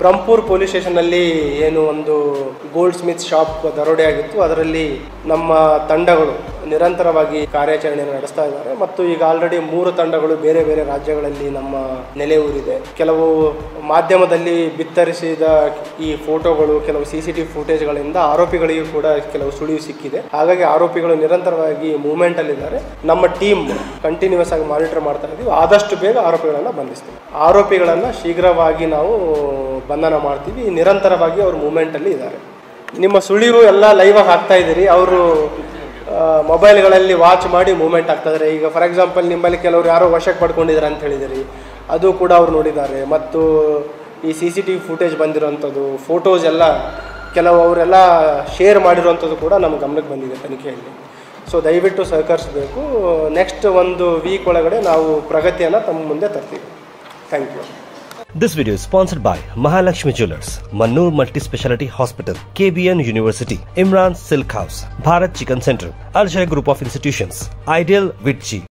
Brahmapur police ಸ್ಟೇಷನ್ನಲ್ಲಿ ಏನು ಒಂದು gold Smith shop ದರೋಡೆ ಆಗಿತ್ತು, ಅದರಲ್ಲಿ ನಮ್ಮ ತಂಡಗಳು ನಿರಂತರವಾಗಿ ಕಾರ್ಯಾಚರಣೆಯನ್ನು ನಡೆಸ್ತಾ ಇದ್ದಾರೆ ಮತ್ತು ಈಗ ಆಲ್ರೆಡಿ 3 ತಂಡಗಳು ಬೇರೆ ಬೇರೆ ರಾಜ್ಯಗಳಲ್ಲಿ ನಮ್ಮ ನೆಲೆ ಊರಿದೆ. ಕೆಲವು ಮಾಧ್ಯಮದಲ್ಲಿ ಬಿತ್ತರಿಸಿದ ಈ ಫೋಟೋಗಳು, ಕೆಲವು CCTV ಫುಟೇಜ್ಗಳಿಂದ ಆರೋಪಿಗಳಿಗೂ ಕೂಡ ಕೆಲವು ಸುಳಿವು ಸಿಕ್ಕಿದೆ. ಹಾಗಾಗಿ ಆರೋಪಿಗಳು ನಿರಂತರವಾಗಿ ಮೂವ್ಮೆಂಟ್ ಅಲ್ಲಿ ಇದ್ದಾರೆ. ನಮ್ಮ ಟೀಮ್ ಕಂಟಿನ್ಯೂಸ್ ಆಗಿ ಮಾನಿಟರ್ ಮಾಡ್ತಾ ಇದ್ದೀವಿ. ಆದಷ್ಟು ಬೇಗ ಆರೋಪಿಗಳನ್ನು ಬಂಧಿಸ್ತೀವಿ. ಆರೋಪಿಗಳನ್ನು ಶೀಘ್ರವಾಗಿ ನಾವು ಬಂಧನ ಮಾಡ್ತೀವಿ. ನಿರಂತರವಾಗಿ ಅವರು ಮೂವ್ಮೆಂಟ್ ಅಲ್ಲಿ ಇದ್ದಾರೆ. ನಿಮ್ಮ ಸುಳಿವು ಎಲ್ಲ ಲೈವ್ ಆಗಿ ಹಾಕ್ತಾ ಇದ್ದೀರಿ. ಅವರು ಮೊಬೈಲ್ಗಳಲ್ಲಿ ವಾಚ್ ಮಾಡಿ ಮೂವ್ಮೆಂಟ್ ಆಗ್ತಾ ಇದ್ದಾರೆ. ಈಗ ಫಾರ್ ಎಕ್ಸಾಂಪಲ್ ನಿಮ್ಮಲ್ಲಿ ಕೆಲವರು ಯಾರೋ ವಶಕ್ಕೆ ಪಡ್ಕೊಂಡಿದ್ದಾರೆ ಅಂತ ಹೇಳಿದಿರಿ, ಅದು ಕೂಡ ಅವ್ರು ನೋಡಿದ್ದಾರೆ. ಮತ್ತು ಈ CCTV ಫುಟೇಜ್ ಬಂದಿರೋಂಥದ್ದು, ಫೋಟೋಸ್ ಎಲ್ಲ ಕೆಲವು ಅವರೆಲ್ಲ ಶೇರ್ ಮಾಡಿರೋಂಥದ್ದು ಕೂಡ ನಮ್ಮ ಗಮನಕ್ಕೆ ಬಂದಿದೆ ತನಿಖೆಯಲ್ಲಿ. ಸೊ ದಯವಿಟ್ಟು ಸಹಕರಿಸಬೇಕು. ನೆಕ್ಸ್ಟ್ 1 ವೀಕ್ ಒಳಗಡೆ ನಾವು ಪ್ರಗತಿಯನ್ನು ತಮ್ಮ ಮುಂದೆ ತರ್ತೀವಿ. Thank you. This video is sponsored by Mahalakshmi Jewelers, Mannur Multi-Speciality Hospital, KBN University, Imran Silk House, Bharat Chicken Center, Al Shaykh Group of Institutions, Ideal Vitchi.